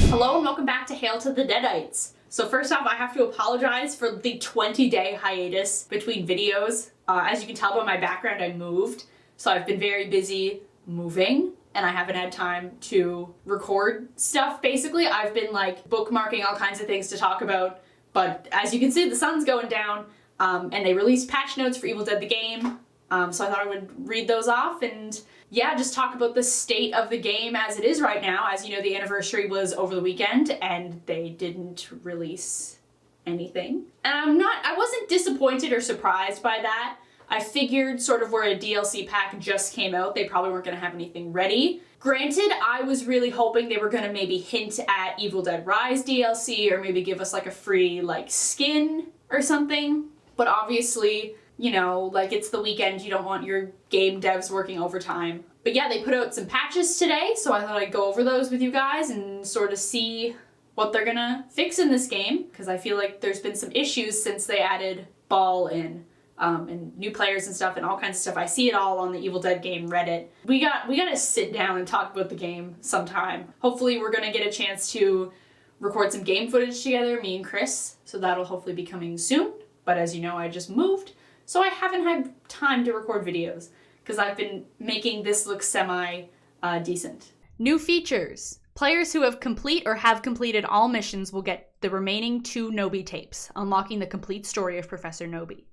Hello and welcome back to Hail to the Deadites. So first off, I have to apologize for the 20-day hiatus between videos. As you can tell by my background, I moved. So I've been very busy moving and I haven't had time to record stuff. Basically, I've been like bookmarking all kinds of things to talk about. But as you can see, the sun's going down and they released patch notes for Evil Dead the game. So I thought I would read those off and yeah, just talk about the state of the game as it is right now. As you know, the anniversary was over the weekend and they didn't release anything. And I wasn't disappointed or surprised by that. I figured sort of where a DLC pack just came out, they probably weren't gonna have anything ready. Granted, I was really hoping they were gonna maybe hint at Evil Dead Rise DLC or maybe give us like a free like skin or something. But obviously, you know, like it's the weekend, you don't want your game devs working overtime. But yeah, they put out some patches today, so I thought I'd go over those with you guys and sort of see what they're gonna fix in this game, because I feel like there's been some issues since they added Ball in, and new players and stuff and all kinds of stuff. I see it all on the Evil Dead game Reddit. We gotta sit down and talk about the game sometime. Hopefully we're gonna get a chance to record some game footage together, me and Chris, so that'll hopefully be coming soon. But as you know, I just moved, so I haven't had time to record videos because I've been making this look semi-decent. New features. Players who have completed all missions will get the remaining 2 Nobi tapes, unlocking the complete story of Professor Nobi.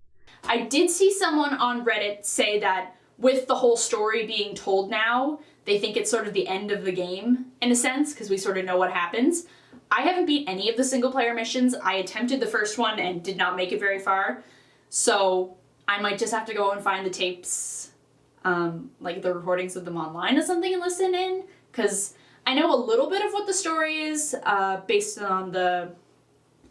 I did see someone on Reddit say that with the whole story being told now, they think it's sort of the end of the game, in a sense, because we sort of know what happens. I haven't beat any of the single-player missions. I attempted the first one and did not make it very far, so I might just have to go and find the tapes, like the recordings of them online or something and listen in, because I know a little bit of what the story is based on the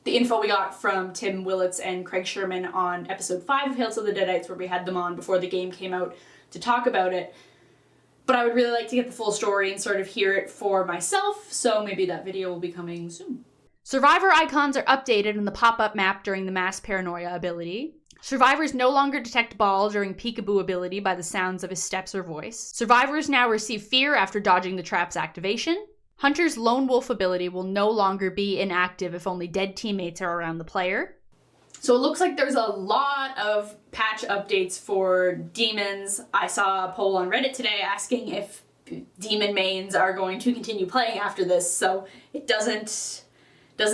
info we got from Tim Willits and Craig Sherman on episode 5 of Hail to the Deadites, where we had them on before the game came out to talk about it. But I would really like to get the full story and sort of hear it for myself, so maybe that video will be coming soon. Survivor icons are updated in the pop-up map during the Mass Paranoia ability. Survivors no longer detect Ball during Peekaboo ability by the sounds of his steps or voice. Survivors now receive fear after dodging the trap's activation. Hunter's Lone Wolf ability will no longer be inactive if only dead teammates are around the player. So it looks like there's a lot of patch updates for demons. I saw a poll on Reddit today asking if demon mains are going to continue playing after this, so it doesn't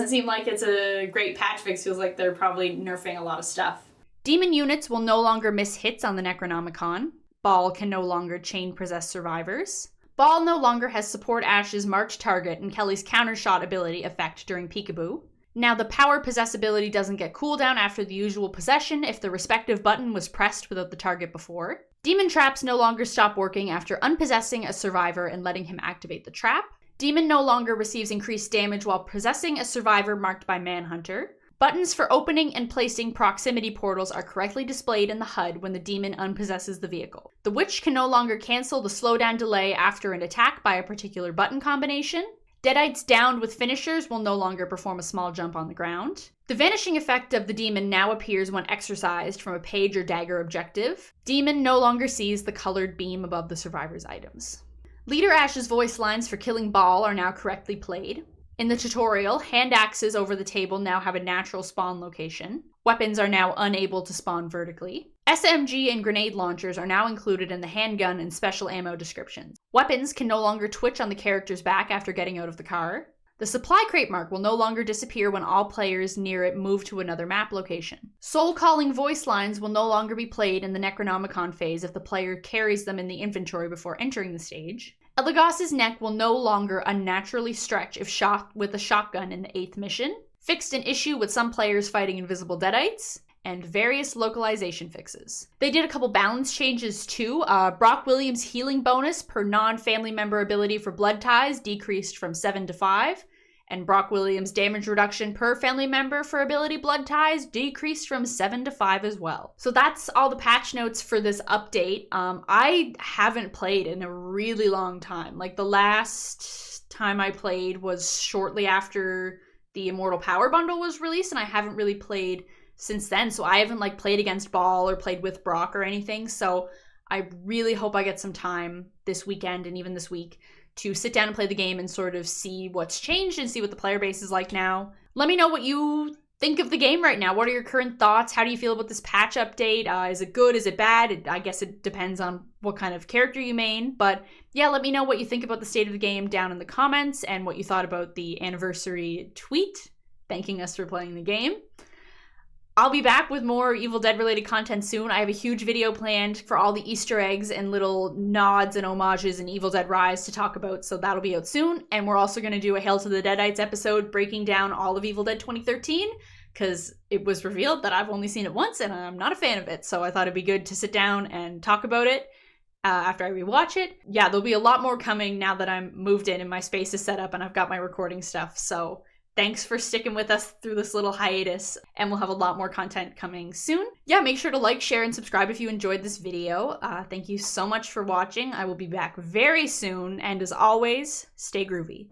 seem like it's a great patch fix. Feels like they're probably nerfing a lot of stuff. Demon units will no longer miss hits on the Necronomicon. Ball can no longer chain possess survivors. Ball no longer has support Ash's March target and Kelly's countershot ability effect during Peekaboo. Now the power possess ability doesn't get cooldown after the usual possession if the respective button was pressed without the target before. Demon traps no longer stop working after unpossessing a survivor and letting him activate the trap. Demon no longer receives increased damage while possessing a survivor marked by Manhunter. Buttons for opening and placing proximity portals are correctly displayed in the HUD when the demon unpossesses the vehicle. The Witch can no longer cancel the slowdown delay after an attack by a particular button combination. Deadites downed with finishers will no longer perform a small jump on the ground. The vanishing effect of the demon now appears when exercised from a page or dagger objective. Demon no longer sees the colored beam above the survivor's items. Leader Ash's voice lines for killing Ball are now correctly played. In the tutorial, hand axes over the table now have a natural spawn location. Weapons are now unable to spawn vertically. SMG and grenade launchers are now included in the handgun and special ammo descriptions. Weapons can no longer twitch on the character's back after getting out of the car. The supply crate mark will no longer disappear when all players near it move to another map location. Soul-calling voice lines will no longer be played in the Necronomicon phase if the player carries them in the inventory before entering the stage. Elagos's neck will no longer unnaturally stretch if shot with a shotgun in the 8th mission. Fixed an issue with some players fighting invisible Deadites. And various localization fixes. They did a couple balance changes too. Brock Williams' healing bonus per non-family member ability for blood ties decreased from 7 to 5. And Brock Williams' damage reduction per family member for ability blood ties decreased from 7 to 5 as well. So that's all the patch notes for this update. I haven't played in a really long time. Like the last time I played was shortly after the Immortal Power bundle was released, and I haven't really played since then. So I haven't like played against Ball or played with Brock or anything. So I really hope I get some time this weekend and even this week to sit down and play the game and sort of see what's changed and see what the player base is like now. Let me know what you think of the game right now. What are your current thoughts? How do you feel about this patch update? Is it good? Is it bad? I guess it depends on what kind of character you main. But yeah, let me know what you think about the state of the game down in the comments and what you thought about the anniversary tweet thanking us for playing the game. I'll be back with more Evil Dead related content soon. I have a huge video planned for all the Easter eggs and little nods and homages in Evil Dead Rise to talk about, so that'll be out soon. And we're also going to do a Hail to the Deadites episode breaking down all of Evil Dead 2013, because it was revealed that I've only seen it once and I'm not a fan of it, so I thought it'd be good to sit down and talk about it after I rewatch it. Yeah, there'll be a lot more coming now that I'm moved in and my space is set up and I've got my recording stuff, so thanks for sticking with us through this little hiatus, and we'll have a lot more content coming soon. Yeah, make sure to like, share, and subscribe if you enjoyed this video. Thank you so much for watching. I will be back very soon, and as always, stay groovy.